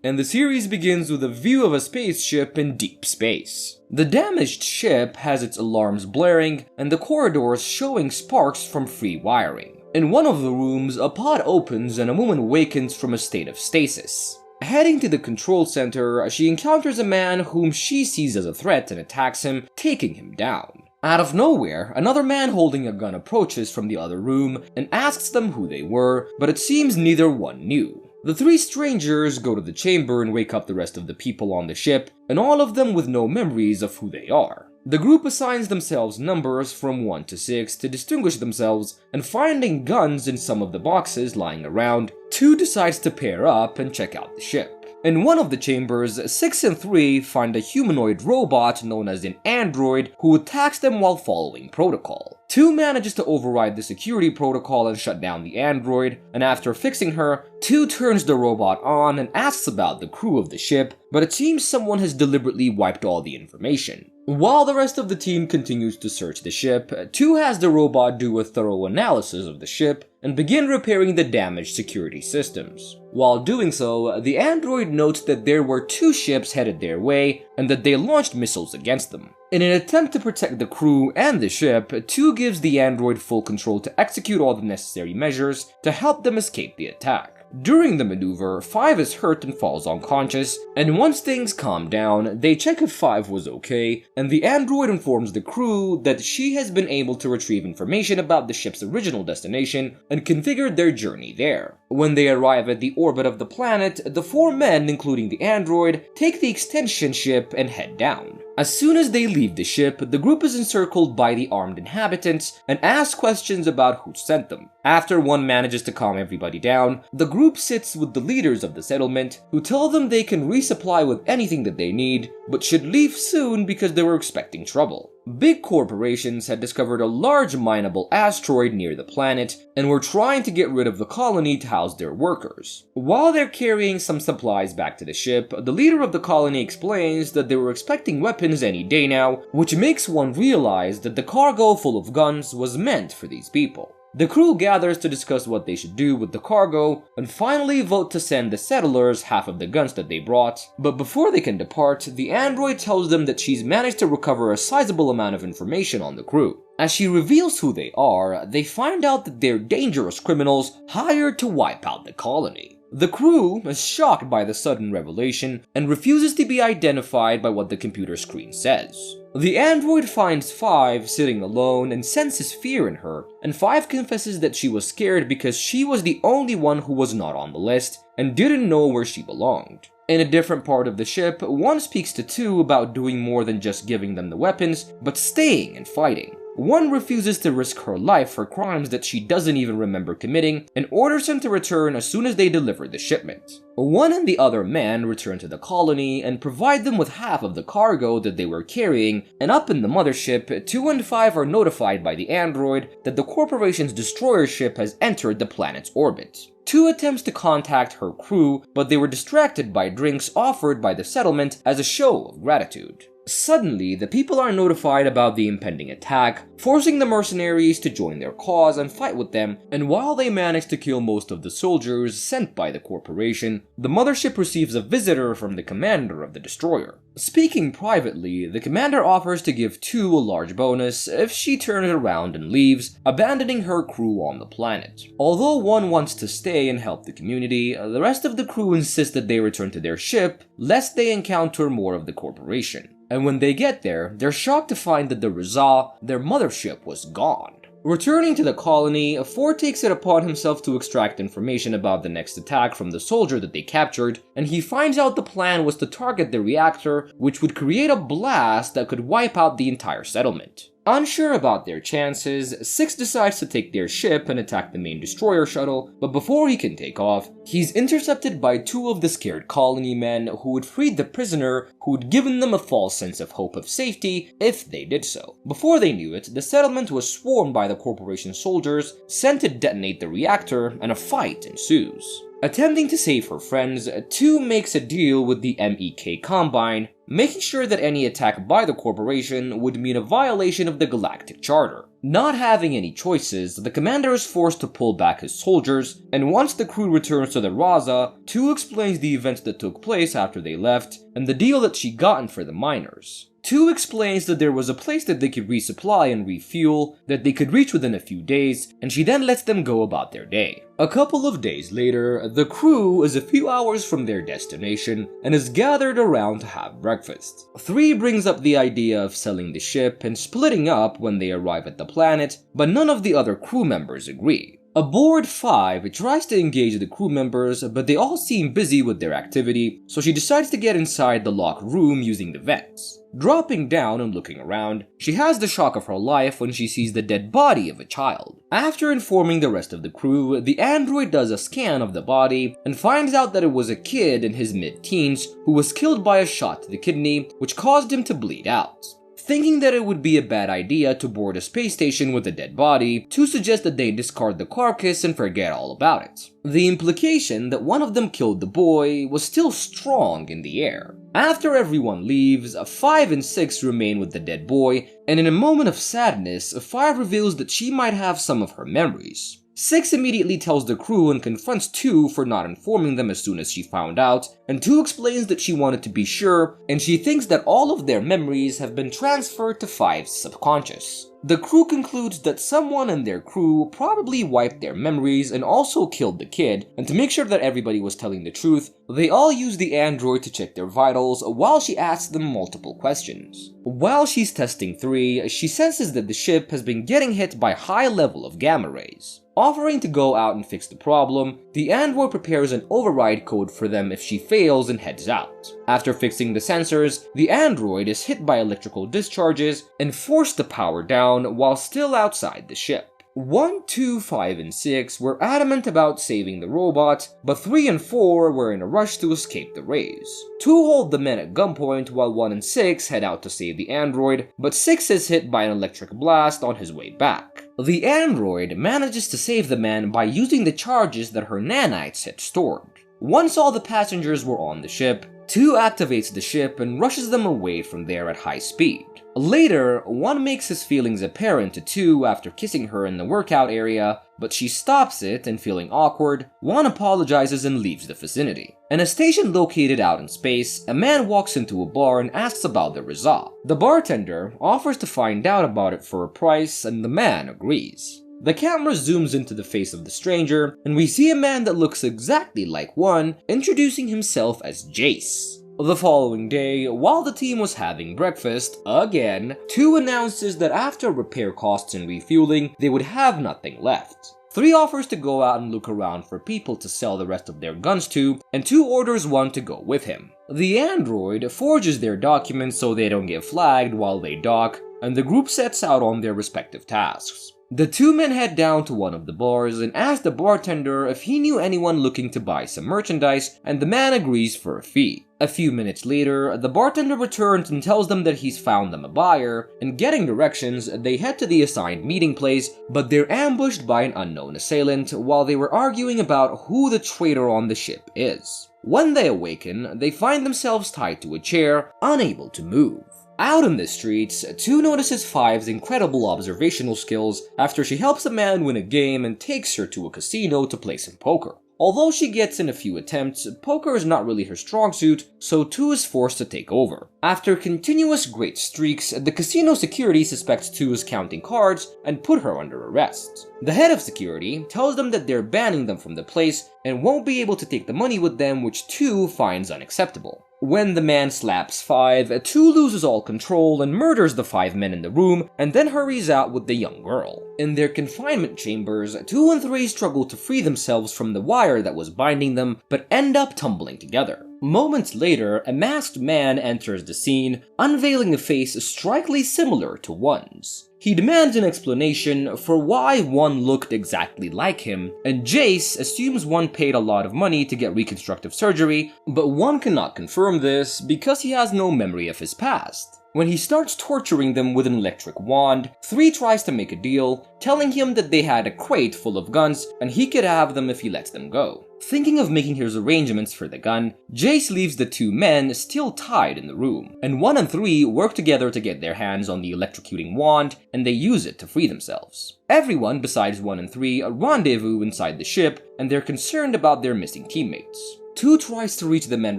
and the series begins with a view of a spaceship in deep space. The damaged ship has its alarms blaring and the corridors showing sparks from free wiring. In one of the rooms, a pod opens and a woman awakens from a state of stasis. Heading to the control center, she encounters a man whom she sees as a threat and attacks him, taking him down. Out of nowhere, another man holding a gun approaches from the other room and asks them who they were, but it seems neither one knew. The three strangers go to the chamber and wake up the rest of the people on the ship, and all of them with no memories of who they are. The group assigns themselves numbers from 1 to 6 to distinguish themselves, and finding guns in some of the boxes lying around, 2 decides to pair up and check out the ship. In one of the chambers, 6 and 3 find a humanoid robot known as an android who attacks them while following protocol. 2 manages to override the security protocol and shut down the android, and after fixing her, 2 turns the robot on and asks about the crew of the ship, but it seems someone has deliberately wiped all the information. While the rest of the team continues to search the ship, 2 has the robot do a thorough analysis of the ship and begin repairing the damaged security systems. While doing so, the android notes that there were 2 ships headed their way and that they launched missiles against them. In an attempt to protect the crew and the ship, 2 gives the android full control to execute all the necessary measures to help them escape the attack. During the maneuver, 5 is hurt and falls unconscious, and once things calm down, they check if 5 was okay, and the android informs the crew that she has been able to retrieve information about the ship's original destination and configured their journey there. When they arrive at the orbit of the planet, the 4 men, including the android, take the extension ship and head down. As soon as they leave the ship, the group is encircled by the armed inhabitants and asks questions about who sent them. After one manages to calm everybody down, the group sits with the leaders of the settlement, who tell them they can resupply with anything that they need, but should leave soon because they were expecting trouble. Big corporations had discovered a large mineable asteroid near the planet and were trying to get rid of the colony to house their workers. While they're carrying some supplies back to the ship, the leader of the colony explains that they were expecting weapons any day now, which makes one realize that the cargo full of guns was meant for these people. The crew gathers to discuss what they should do with the cargo, and finally vote to send the settlers half of the guns that they brought, but before they can depart, the android tells them that she's managed to recover a sizable amount of information on the crew. As she reveals who they are, they find out that they're dangerous criminals hired to wipe out the colony. The crew is shocked by the sudden revelation and refuses to be identified by what the computer screen says. The android finds 5 sitting alone and senses fear in her, and 5 confesses that she was scared because she was the only one who was not on the list and didn't know where she belonged. In a different part of the ship, 1 speaks to 2 about doing more than just giving them the weapons, but staying and fighting. 1 refuses to risk her life for crimes that she doesn't even remember committing and orders him to return as soon as they deliver the shipment. 1 and the other man return to the colony and provide them with half of the cargo that they were carrying, and up in the mothership, 2 and 5 are notified by the android that the corporation's destroyer ship has entered the planet's orbit. 2 attempts to contact her crew, but they were distracted by drinks offered by the settlement as a show of gratitude. Suddenly, the people are notified about the impending attack, forcing the mercenaries to join their cause and fight with them, and while they manage to kill most of the soldiers sent by the corporation, the mothership receives a visitor from the commander of the destroyer. Speaking privately, the commander offers to give 2 a large bonus if she turns around and leaves, abandoning her crew on the planet. Although 1 wants to stay and help the community, the rest of the crew insist that they return to their ship, lest they encounter more of the corporation. And when they get there, they're shocked to find that the Raza, their mothership, was gone. Returning to the colony, 4 takes it upon himself to extract information about the next attack from the soldier that they captured, and he finds out the plan was to target the reactor, which would create a blast that could wipe out the entire settlement. Unsure about their chances, 6 decides to take their ship and attack the main destroyer shuttle, but before he can take off, he's intercepted by 2 of the scared colony men who had freed the prisoner who'd given them a false sense of hope of safety if they did so. Before they knew it, the settlement was swarmed by the corporation soldiers sent to detonate the reactor, and a fight ensues. Attempting to save her friends, 2 makes a deal with the MEK Combine, making sure that any attack by the corporation would mean a violation of the Galactic Charter. Not having any choices, the commander is forced to pull back his soldiers, and once the crew returns to the Raza, 2 explains the events that took place after they left, and the deal that she gotten for the miners. 2 explains that there was a place that they could resupply and refuel, that they could reach within a few days, and she then lets them go about their day. A couple of days later, the crew is a few hours from their destination and is gathered around to have breakfast. 3 brings up the idea of selling the ship and splitting up when they arrive at the planet, but none of the other crew members agree. Aboard 5 tries to engage the crew members, but they all seem busy with their activity, so she decides to get inside the locked room using the vents. Dropping down and looking around, she has the shock of her life when she sees the dead body of a child. After informing the rest of the crew, the android does a scan of the body and finds out that it was a kid in his mid-teens who was killed by a shot to the kidney, which caused him to bleed out. Thinking that it would be a bad idea to board a space station with a dead body, 2 suggest that they discard the carcass and forget all about it. The implication that one of them killed the boy was still strong in the air. After everyone leaves, 5 and 6 remain with the dead boy, and in a moment of sadness, 5 reveals that she might have some of her memories. 6 immediately tells the crew and confronts 2 for not informing them as soon as she found out, and 2 explains that she wanted to be sure, and she thinks that all of their memories have been transferred to 5's subconscious. The crew concludes that someone in their crew probably wiped their memories and also killed the kid, and to make sure that everybody was telling the truth, they all use the android to check their vitals while she asks them multiple questions. While she's testing 3, she senses that the ship has been getting hit by high level of gamma rays. Offering to go out and fix the problem, the android prepares an override code for them if she fails and heads out. After fixing the sensors, the android is hit by electrical discharges and forced to power down while still outside the ship. 1, 2, 5, and 6 were adamant about saving the robot, but 3 and 4 were in a rush to escape the rays. 2 hold the men at gunpoint while 1 and 6 head out to save the android, but 6 is hit by an electric blast on his way back. The android manages to save the man by using the charges that her nanites had stored. Once all the passengers were on the ship, 2 activates the ship and rushes them away from there at high speed. Later, 1 makes his feelings apparent to 2 after kissing her in the workout area, but she stops it and feeling awkward, 1 apologizes and leaves the vicinity. In a station located out in space, a man walks into a bar and asks about the Raza. The bartender offers to find out about it for a price and the man agrees. The camera zooms into the face of the stranger, and we see a man that looks exactly like 1, introducing himself as Jace. The following day, while the team was having breakfast, again, 2 announces that after repair costs and refueling, they would have nothing left. 3 offers to go out and look around for people to sell the rest of their guns to, and 2 orders 1 to go with him. The android forges their documents so they don't get flagged while they dock, and the group sets out on their respective tasks. The 2 men head down to one of the bars and ask the bartender if he knew anyone looking to buy some merchandise, and the man agrees for a fee. A few minutes later, the bartender returns and tells them that he's found them a buyer, and getting directions, they head to the assigned meeting place, but they're ambushed by an unknown assailant while they were arguing about who the traitor on the ship is. When they awaken, they find themselves tied to a chair, unable to move. Out in the streets, 2 notices 5's incredible observational skills after she helps a man win a game and takes her to a casino to play some poker. Although she gets in a few attempts, poker is not really her strong suit, so 2 is forced to take over. After continuous great streaks, the casino security suspects 2 is counting cards and put her under arrest. The head of security tells them that they're banning them from the place and won't be able to take the money with them, which 2 finds unacceptable. When the man slaps 5, 2 loses all control and murders the 5 men in the room and then hurries out with the young girl. In their confinement chambers, 2 and 3 struggle to free themselves from the wire that was binding them, but end up tumbling together. Moments later, a masked man enters the scene, unveiling a face strikingly similar to 1's. He demands an explanation for why 1 looked exactly like him, and Jace assumes 1 paid a lot of money to get reconstructive surgery, but 1 cannot confirm this because he has no memory of his past. When he starts torturing them with an electric wand, 3 tries to make a deal, telling him that they had a crate full of guns and he could have them if he lets them go. Thinking of making his arrangements for the gun, Jace leaves the two men still tied in the room, and 1 and 3 work together to get their hands on the electrocuting wand, and they use it to free themselves. Everyone besides 1 and 3 rendezvous inside the ship, and they're concerned about their missing teammates. 2 tries to reach the men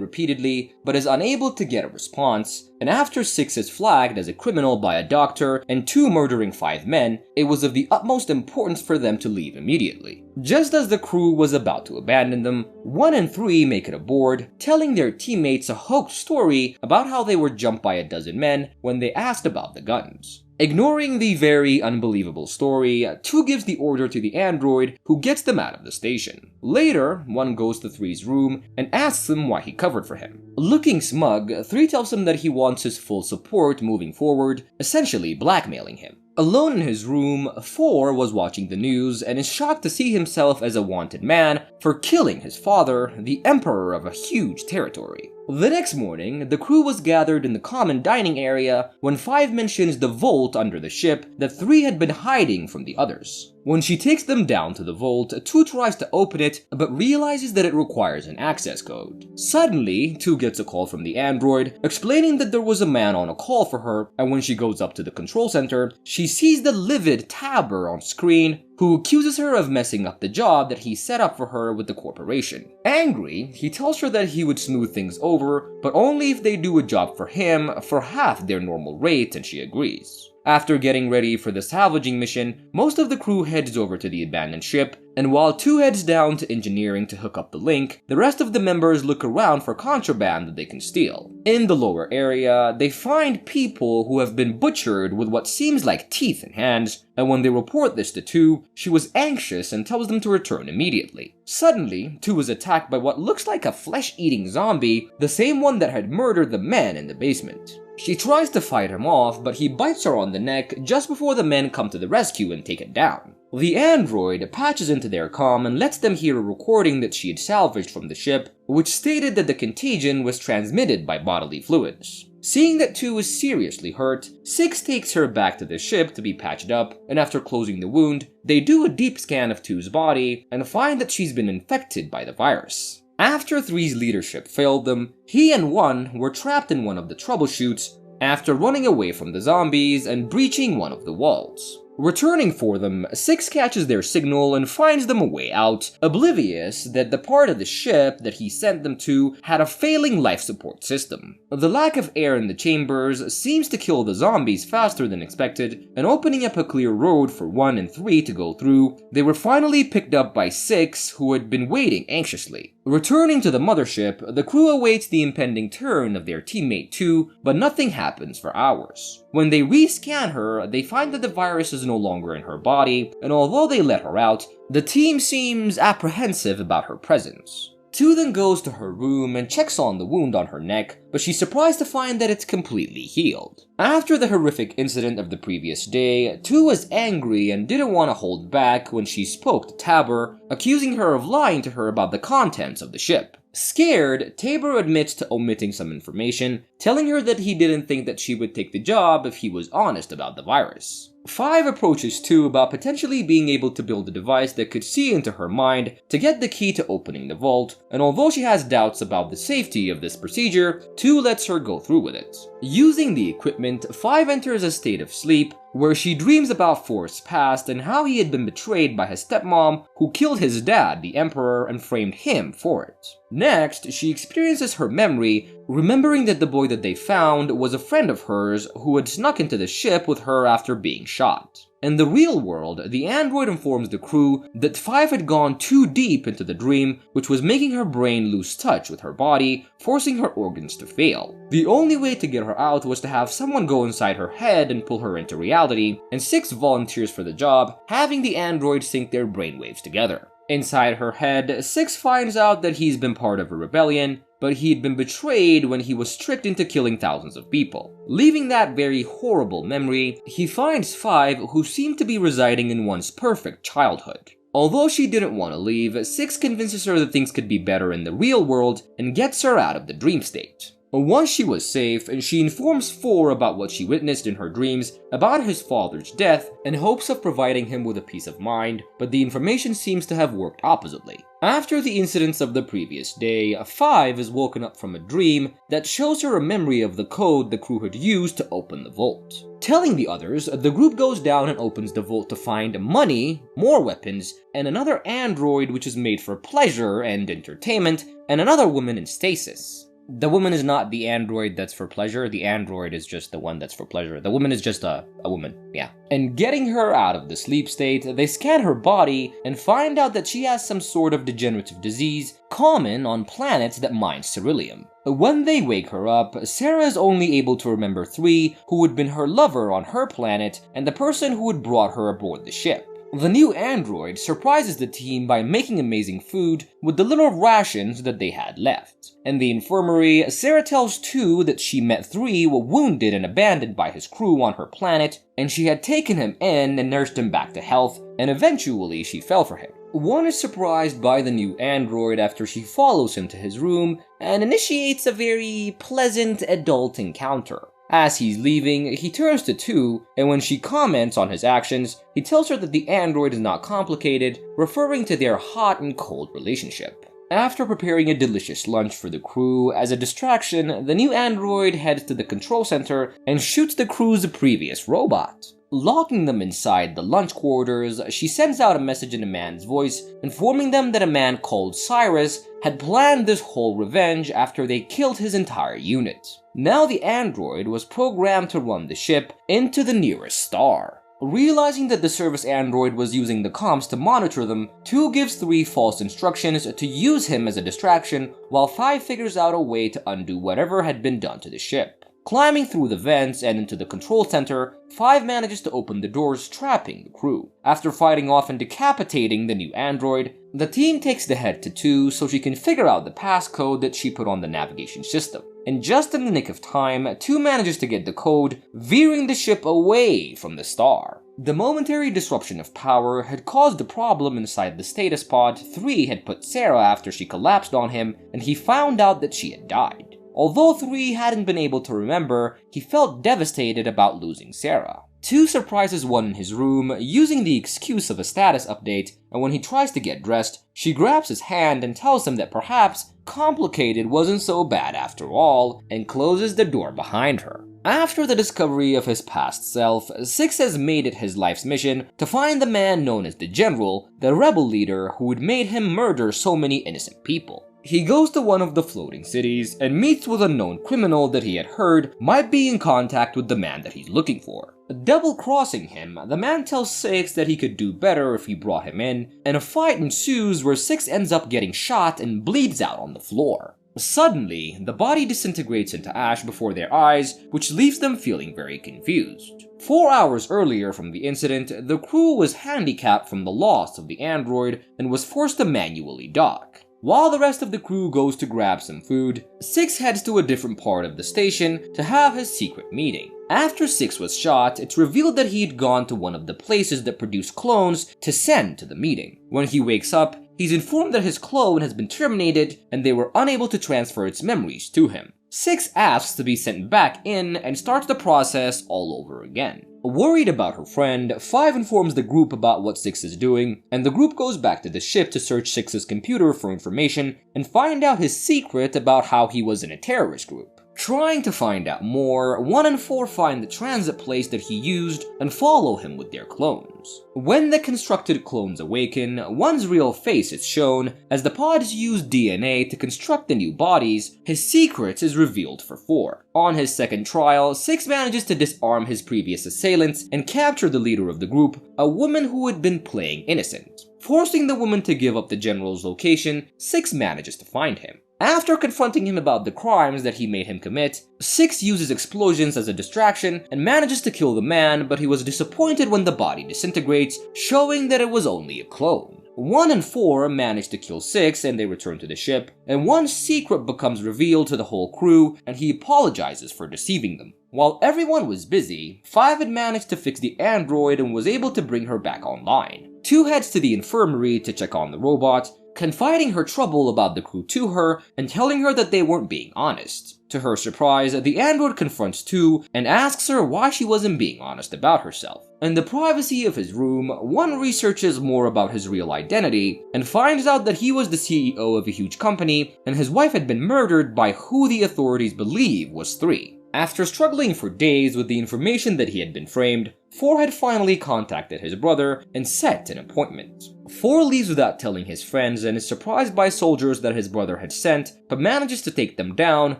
repeatedly, but is unable to get a response, and after 6 is flagged as a criminal by a doctor and 2 murdering 5 men, it was of the utmost importance for them to leave immediately. Just as the crew was about to abandon them, 1 and 3 make it aboard, telling their teammates a hoax story about how they were jumped by a dozen men when they asked about the guns. Ignoring the very unbelievable story, 2 gives the order to the android who gets them out of the station. Later, 1 goes to 3's room and asks him why he covered for him. Looking smug, 3 tells him that he wants his full support moving forward, essentially blackmailing him. Alone in his room, 4 was watching the news and is shocked to see himself as a wanted man for killing his father, the emperor of a huge territory. The next morning, the crew was gathered in the common dining area when 5 mentions the vault under the ship that 3 had been hiding from the others. When she takes them down to the vault, 2 tries to open it, but realizes that it requires an access code. Suddenly, 2 gets a call from the android, explaining that there was a man on a call for her, and when she goes up to the control center, she sees the livid Tabber on screen, who accuses her of messing up the job that he set up for her with the corporation. Angry, he tells her that he would smooth things over, but only if they do a job for him for half their normal rate, and she agrees. After getting ready for the salvaging mission, most of the crew heads over to the abandoned ship, and while 2 heads down to engineering to hook up the link, the rest of the members look around for contraband that they can steal. In the lower area, they find people who have been butchered with what seems like teeth and hands, and when they report this to 2, she was anxious and tells them to return immediately. Suddenly, 2 is attacked by what looks like a flesh-eating zombie, the same one that had murdered the men in the basement. She tries to fight him off, but he bites her on the neck just before the men come to the rescue and take it down. The android patches into their comm and lets them hear a recording that she had salvaged from the ship, which stated that the contagion was transmitted by bodily fluids. Seeing that 2 is seriously hurt, 6 takes her back to the ship to be patched up, and after closing the wound, they do a deep scan of 2's body and find that she's been infected by the virus. After 3's leadership failed them, he and 1 were trapped in one of the troubleshoots after running away from the zombies and breaching one of the walls. Returning for them, 6 catches their signal and finds them a way out, oblivious that the part of the ship that he sent them to had a failing life support system. The lack of air in the chambers seems to kill the zombies faster than expected, and opening up a clear road for 1 and 3 to go through, they were finally picked up by 6, who had been waiting anxiously. Returning to the mothership, the crew awaits the impending turn of their teammate 2, but nothing happens for hours. When they rescan her, they find that the virus is no longer in her body, and although they let her out, the team seems apprehensive about her presence. 2 then goes to her room and checks on the wound on her neck, but she's surprised to find that it's completely healed. After the horrific incident of the previous day, 2 was angry and didn't want to hold back when she spoke to Tabber, accusing her of lying to her about the contents of the ship. Scared, Tabor admits to omitting some information, telling her that he didn't think that she would take the job if he was honest about the virus. 5 approaches 2 about potentially being able to build a device that could see into her mind to get the key to opening the vault, and although she has doubts about the safety of this procedure, 2 lets her go through with it. Using the equipment, 5 enters a state of sleep, where she dreams about 4's past and how he had been betrayed by his stepmom, who killed his dad, the Emperor, and framed him for it. Next, she experiences her memory, remembering that the boy that they found was a friend of hers who had snuck into the ship with her after being shot. In the real world, the android informs the crew that 5 had gone too deep into the dream, which was making her brain lose touch with her body, forcing her organs to fail. The only way to get her out was to have someone go inside her head and pull her into reality, and 6 volunteers for the job, having the android sync their brainwaves together. Inside her head, 6 finds out that he's been part of a rebellion, but he'd been betrayed when he was tricked into killing thousands of people. Leaving that very horrible memory, he finds 5 who seem to be residing in one's perfect childhood. Although she didn't want to leave, 6 convinces her that things could be better in the real world and gets her out of the dream state. Once she was safe, she informs 4 about what she witnessed in her dreams about his father's death in hopes of providing him with a peace of mind, but the information seems to have worked oppositely. After the incidents of the previous day, 5 is woken up from a dream that shows her a memory of the code the crew had used to open the vault. Telling the others, the group goes down and opens the vault to find money, more weapons, and another android which is made for pleasure and entertainment, and another woman in stasis. The woman is not the android that's for pleasure, the android is just the one that's for pleasure. The woman is just a woman, yeah. And getting her out of the sleep state, they scan her body and find out that she has some sort of degenerative disease common on planets that mine ceruleum. When they wake her up, Sarah is only able to remember 3 who had been her lover on her planet and the person who had brought her aboard the ship. The new android surprises the team by making amazing food with the little rations that they had left. In the infirmary, Sarah tells 2 that she met 3 were wounded and abandoned by his crew on her planet, and she had taken him in and nursed him back to health, and eventually she fell for him. 1 is surprised by the new android after she follows him to his room and initiates a very pleasant adult encounter. As he's leaving, he turns to 2, and when she comments on his actions, he tells her that the android is not complicated, referring to their hot and cold relationship. After preparing a delicious lunch for the crew, as a distraction, the new android heads to the control center and shoots the crew's previous robot. Locking them inside the lunch quarters, she sends out a message in a man's voice, informing them that a man called Cyrus had planned this whole revenge after they killed his entire unit. Now the android was programmed to run the ship into the nearest star. Realizing that the service android was using the comms to monitor them, 2 gives 3 false instructions to use him as a distraction, while 5 figures out a way to undo whatever had been done to the ship. Climbing through the vents and into the control center, 5 manages to open the doors, trapping the crew. After fighting off and decapitating the new android, the team takes the head to 2 so she can figure out the passcode that she put on the navigation system. And just in the nick of time, 2 manages to get the code, veering the ship away from the star. The momentary disruption of power had caused a problem inside the status pod 3 had put Sarah after she collapsed on him, and he found out that she had died. Although 3 hadn't been able to remember, he felt devastated about losing Sarah. 2 surprises 1 in his room, using the excuse of a status update, and when he tries to get dressed, she grabs his hand and tells him that perhaps complicated wasn't so bad after all, and closes the door behind her. After the discovery of his past self, 6 has made it his life's mission to find the man known as the General, the rebel leader who had made him murder so many innocent people. He goes to one of the floating cities and meets with a known criminal that he had heard might be in contact with the man that he's looking for. Double-crossing him, the man tells 6 that he could do better if he brought him in, and a fight ensues where 6 ends up getting shot and bleeds out on the floor. Suddenly, the body disintegrates into ash before their eyes, which leaves them feeling very confused. 4 hours earlier from the incident, the crew was handicapped from the loss of the android and was forced to manually dock. While the rest of the crew goes to grab some food, 6 heads to a different part of the station to have his secret meeting. After 6 was shot, it's revealed that he had gone to one of the places that produce clones to send to the meeting. When he wakes up, he's informed that his clone has been terminated and they were unable to transfer its memories to him. 6 asks to be sent back in and starts the process all over again. Worried about her friend, 5 informs the group about what 6 is doing, and the group goes back to the ship to search 6's computer for information and find out his secret about how he was in a terrorist group. Trying to find out more, 1 and 4 find the transit place that he used and follow him with their clones. When the constructed clones awaken, 1's real face is shown. As the pods use DNA to construct the new bodies, his secret is revealed for 4. On his second trial, 6 manages to disarm his previous assailants and capture the leader of the group, a woman who had been playing innocent. Forcing the woman to give up the general's location, 6 manages to find him. After confronting him about the crimes that he made him commit, 6 uses explosions as a distraction and manages to kill the man, but he was disappointed when the body disintegrates, showing that it was only a clone. 1 and 4 manage to kill 6 and they return to the ship, and 1's secret becomes revealed to the whole crew and he apologizes for deceiving them. While everyone was busy, 5 had managed to fix the android and was able to bring her back online. 2 heads to the infirmary to check on the robot, confiding her trouble about the crew to her and telling her that they weren't being honest. To her surprise, the android confronts 2 and asks her why she wasn't being honest about herself. In the privacy of his room, 1 researches more about his real identity and finds out that he was the CEO of a huge company and his wife had been murdered by who the authorities believe was 3. After struggling for days with the information that he had been framed, 4 had finally contacted his brother and set an appointment. 4 leaves without telling his friends and is surprised by soldiers that his brother had sent, but manages to take them down,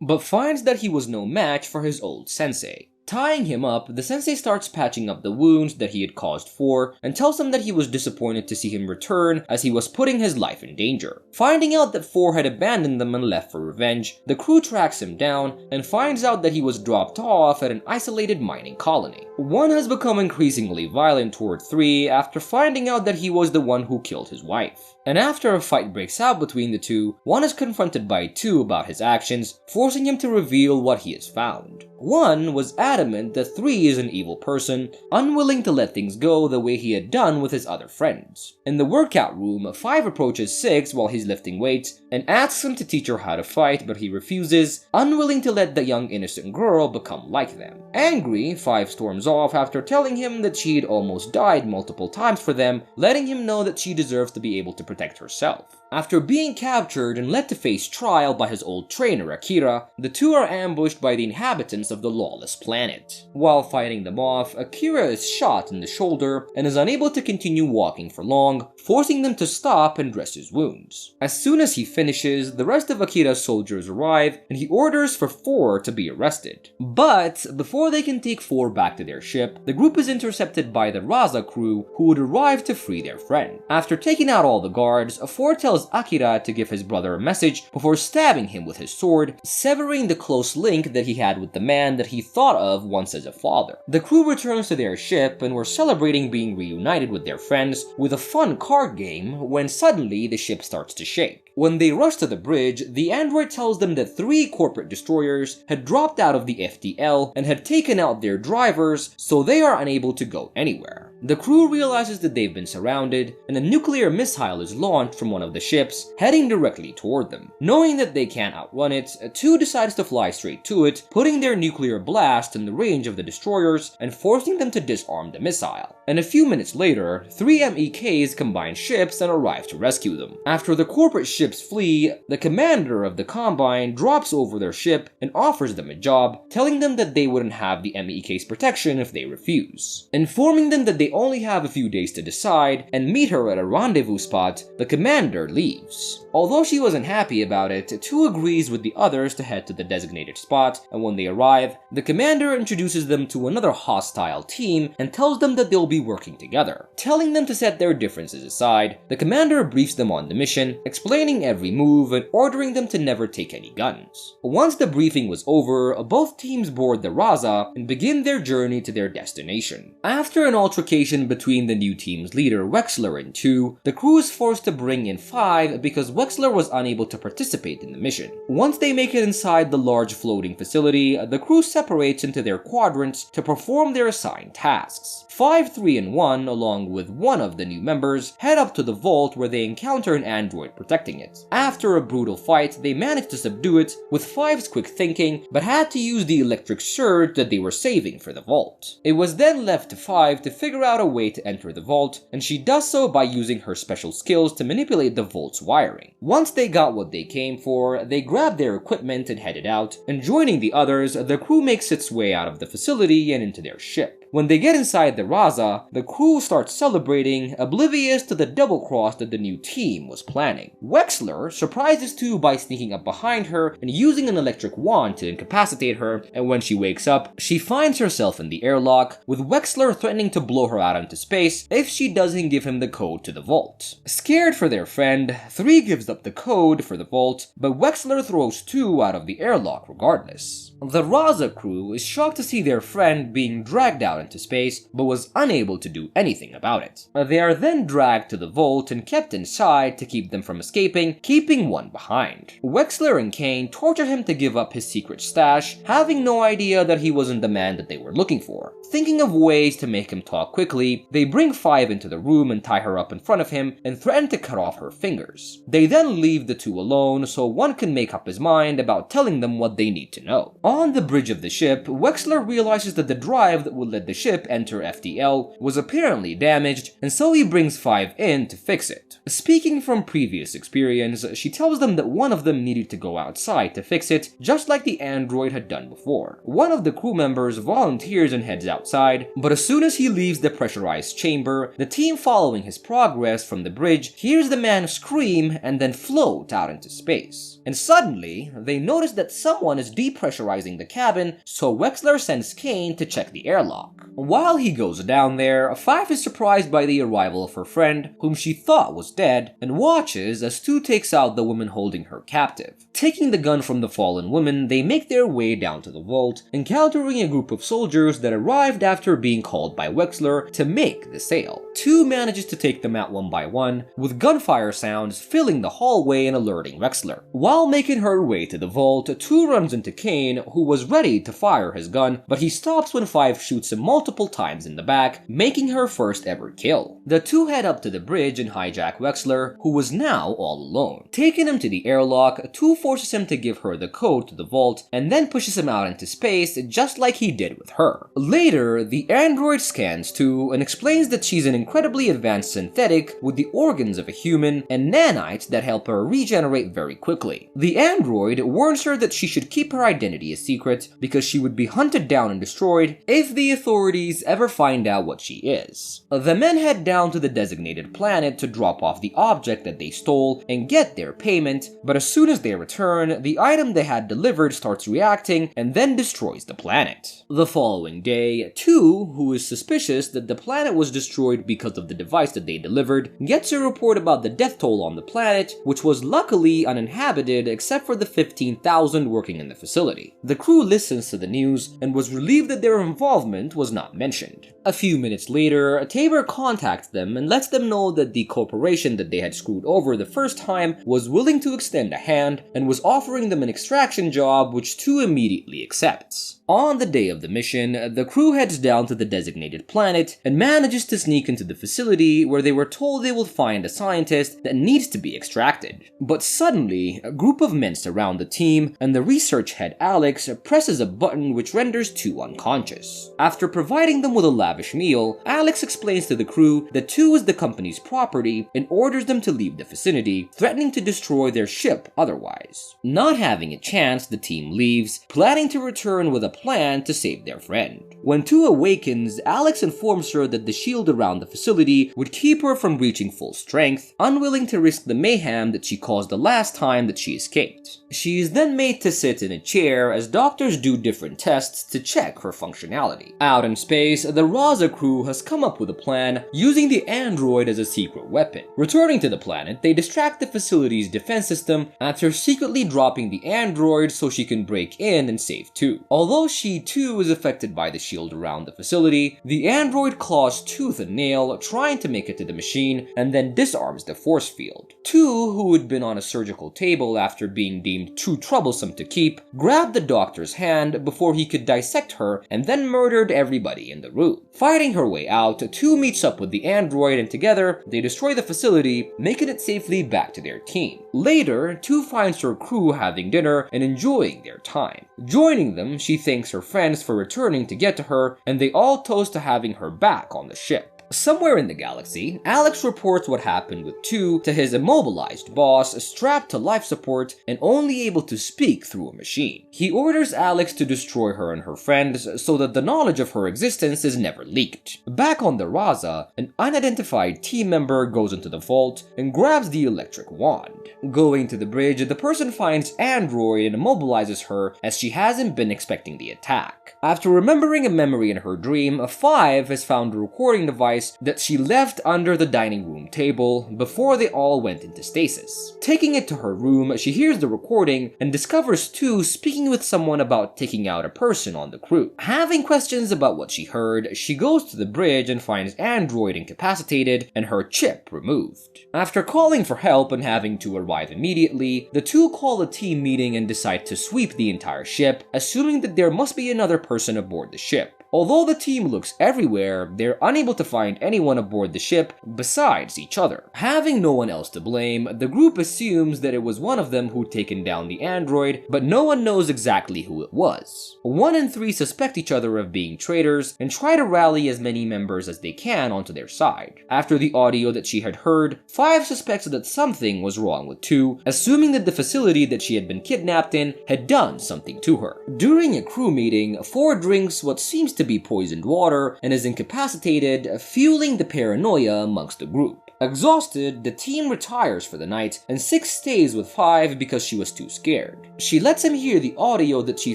but finds that he was no match for his old sensei. Tying him up, the sensei starts patching up the wounds that he had caused 4 and tells him that he was disappointed to see him return as he was putting his life in danger. Finding out that 4 had abandoned them and left for revenge, the crew tracks him down and finds out that he was dropped off at an isolated mining colony. 1 has become increasingly violent toward 3 after finding out that he was the one who killed his wife. And after a fight breaks out between the 2, 1 is confronted by 2 about his actions, forcing him to reveal what he has found. 1 was adamant that 3 is an evil person, unwilling to let things go the way he had done with his other friends. In the workout room, 5 approaches 6 while he's lifting weights and asks him to teach her how to fight, but he refuses, unwilling to let the young innocent girl become like them. Angry, 5 storms off after telling him that she had almost died multiple times for them, letting him know that she deserves to be able to protect herself. After being captured and led to face trial by his old trainer Akira, the 2 are ambushed by the inhabitants of the lawless planet. While fighting them off, Akira is shot in the shoulder and is unable to continue walking for long, forcing them to stop and dress his wounds. As soon as he finishes, the rest of Akira's soldiers arrive and he orders for 4 to be arrested. But before they can take 4 back to their ship, the group is intercepted by the Raza crew who would arrive to free their friend. After taking out all the guards, 4 tells Akira to give his brother a message before stabbing him with his sword, severing the close link that he had with the man that he thought of once as a father. The crew returns to their ship and were celebrating being reunited with their friends with a fun card game when suddenly the ship starts to shake. When they rush to the bridge, the android tells them that 3 corporate destroyers had dropped out of the FTL and had taken out their drivers, so they are unable to go anywhere. The crew realizes that they've been surrounded, and a nuclear missile is launched from one of the ships, heading directly toward them. Knowing that they can't outrun it, 2 decides to fly straight to it, putting their nuclear blast in the range of the destroyers and forcing them to disarm the missile. And a few minutes later, 3 MEKs combine ships and arrive to rescue them. After the corporate ships flee, the commander of the Combine drops over their ship and offers them a job, telling them that they wouldn't have the MEK's protection if they refuse. Informing them that they only have a few days to decide and meet her at a rendezvous spot, the commander leaves. Although she wasn't happy about it, 2 agrees with the others to head to the designated spot, and when they arrive, the commander introduces them to another hostile team and tells them that they'll be working together. Telling them to set their differences aside, the commander briefs them on the mission, explaining every move and ordering them to never take any guns. Once the briefing was over, both teams board the Raza and begin their journey to their destination. After an altercation between the new team's leader Wexler and 2, the crew is forced to bring in 5 because Wexler was unable to participate in the mission. Once they make it inside the large floating facility, the crew separates into their quadrants to perform their assigned tasks. 5, 3, and 1, along with one of the new members, head up to the vault where they encounter an android protecting it. After a brutal fight, they manage to subdue it, with 5's quick thinking, but had to use the electric surge that they were saving for the vault. It was then left to 5 to figure out a way to enter the vault, and she does so by using her special skills to manipulate the vault's wiring. Once they got what they came for, they grabbed their equipment and headed out, and joining the others, the crew makes its way out of the facility and into their ship. When they get inside the Raza, the crew starts celebrating, oblivious to the double cross that the new team was planning. Wexler surprises 2 by sneaking up behind her and using an electric wand to incapacitate her, and when she wakes up, she finds herself in the airlock, with Wexler threatening to blow her out into space if she doesn't give him the code to the vault. Scared for their friend, 3 gives up the code for the vault, but Wexler throws 2 out of the airlock regardless. The Raza crew is shocked to see their friend being dragged out into space, but was unable to do anything about it. They are then dragged to the vault and kept inside to keep them from escaping, keeping one behind. Wexler and Kane torture him to give up his secret stash, having no idea that he wasn't the man that they were looking for. Thinking of ways to make him talk quickly, they bring 5 into the room and tie her up in front of him and threaten to cut off her fingers. They then leave the two alone so one can make up his mind about telling them what they need to know. On the bridge of the ship, Wexler realizes that the drive that would let the ship enter FTL was apparently damaged, and so he brings 5 in to fix it. Speaking from previous experience, she tells them that one of them needed to go outside to fix it, just like the android had done before. One of the crew members volunteers and heads outside, but as soon as he leaves the pressurized chamber, the team following his progress from the bridge hears the man scream and then float out into space. And suddenly, they notice that someone is depressurizing the cabin, so Wexler sends Kane to check the airlock. While he goes down there, 5 is surprised by the arrival of her friend, whom she thought was dead, and watches as 2 takes out the woman holding her captive. Taking the gun from the fallen woman, they make their way down to the vault, encountering a group of soldiers that arrived after being called by Wexler to make the sale. 2 manages to take them out one by one, with gunfire sounds filling the hallway and alerting Wexler. While making her way to the vault, 2 runs into Kane, who was ready to fire his gun, but he stops when 5 shoots him multiple times in the back, making her first ever kill. The 2 head up to the bridge and hijack Wexler, who was now all alone. Taking him to the airlock, 2 forces him to give her the code to the vault, and then pushes him out into space just like he did with her. Later, the android scans 2 and explains that she's an incredibly advanced synthetic with the organs of a human and nanites that help her regenerate very quickly. The android warns her that she should keep her identity a secret because she would be hunted down and destroyed if the authorities ever find out what she is. The men head down to the designated planet to drop off the object that they stole and get their payment, but as soon as they return, the item they had delivered starts reacting and then destroys the planet. The following day, 2, who is suspicious that the planet was destroyed because of the device that they delivered, gets a report about the death toll on the planet, which was luckily uninhabited except for the 15,000 working in the facility. The crew listens to the news and was relieved that their involvement was not mentioned. A few minutes later, Tabor contacts them and lets them know that the corporation that they had screwed over the first time was willing to extend a hand and was offering them an extraction job, which 2 immediately accepts. On the day of the mission, the crew heads down to the designated planet and manages to sneak into the facility where they were told they will find a scientist that needs to be extracted. But suddenly, a group of men surround the team and the research head Alex presses a button which renders 2 unconscious. After providing them with a lavish meal, Alex explains to the crew that 2 is the company's property and orders them to leave the vicinity, threatening to destroy their ship otherwise. Not having a chance, the team leaves, planning to return with a plan to save their friend. When 2 awakens, Alex informs her that the shield around the facility would keep her from reaching full strength, unwilling to risk the mayhem that she caused the last time that she escaped. She is then made to sit in a chair as doctors do different tests to check her functionality. Out in space, the Raza crew has come up with a plan using the android as a secret weapon. Returning to the planet, they distract the facility's defense system after secretly dropping the android so she can break in and save 2. Although she too is affected by the shield around the facility, the android claws tooth and nail, trying to make it to the machine, and then disarms the force field. 2, who had been on a surgical table after being deemed too troublesome to keep, grabbed the doctor's hand before he could dissect her and then murdered everybody in the room. Fighting her way out, 2 meets up with the android and together, they destroy the facility, making it safely back to their team. Later, 2 finds her crew having dinner and enjoying their time. Joining them, she thanks her friends for returning to get to her, and they all toast to having her back on the ship. Somewhere in the galaxy, Alex reports what happened with 2 to his immobilized boss, strapped to life support and only able to speak through a machine. He orders Alex to destroy her and her friends so that the knowledge of her existence is never leaked. Back on the Raza, an unidentified team member goes into the vault and grabs the electric wand. Going to the bridge, the person finds Android and immobilizes her as she hasn't been expecting the attack. After remembering a memory in her dream, 5 has found a recording device merchandise that she left under the dining room table before they all went into stasis. Taking it to her room, she hears the recording and discovers Tu speaking with someone about taking out a person on the crew. Having questions about what she heard, she goes to the bridge and finds Android incapacitated and her chip removed. After calling for help and having to arrive immediately, the two call a team meeting and decide to sweep the entire ship, assuming that there must be another person aboard the ship. Although the team looks everywhere, they're unable to find anyone aboard the ship besides each other. Having no one else to blame, the group assumes that it was one of them who'd taken down the android, but no one knows exactly who it was. 1 and 3 suspect each other of being traitors and try to rally as many members as they can onto their side. After the audio that she had heard, 5 suspects that something was wrong with 2, assuming that the facility that she had been kidnapped in had done something to her. During a crew meeting, 4 drinks what seems to be poisoned water and is incapacitated, fueling the paranoia amongst the group. Exhausted, the team retires for the night, and 6 stays with 5 because she was too scared. She lets him hear the audio that she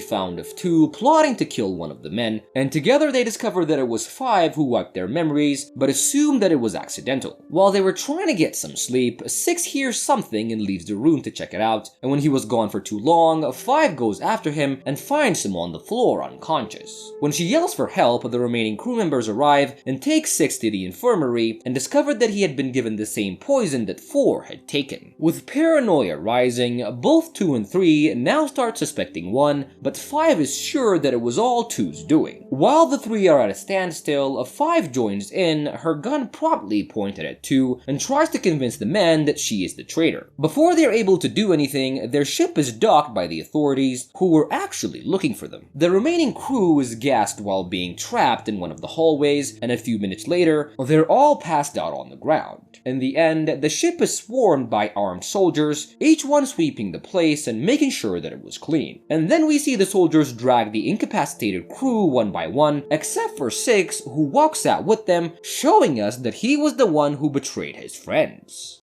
found of 2 plotting to kill one of the men, and together they discover that it was 5 who wiped their memories, but assumed that it was accidental. While they were trying to get some sleep, 6 hears something and leaves the room to check it out, and when he was gone for too long, 5 goes after him and finds him on the floor unconscious. When she yells for help, the remaining crew members arrive and take 6 to the infirmary and discover that he had been given the same poison that 4 had taken. With paranoia rising, both 2 and 3 now start suspecting 1, but 5 is sure that it was all 2's doing. While the 3 are at a standstill, 5 joins in, her gun promptly pointed at 2, and tries to convince the men that she is the traitor. Before they are able to do anything, their ship is docked by the authorities, who were actually looking for them. The remaining crew is gassed while being trapped in one of the hallways, and a few minutes later, they're all passed out on the ground. In the end, the ship is swarmed by armed soldiers, each one sweeping the place and making sure that it was clean. And then we see the soldiers drag the incapacitated crew one by one, except for 6, who walks out with them, showing us that he was the one who betrayed his friends.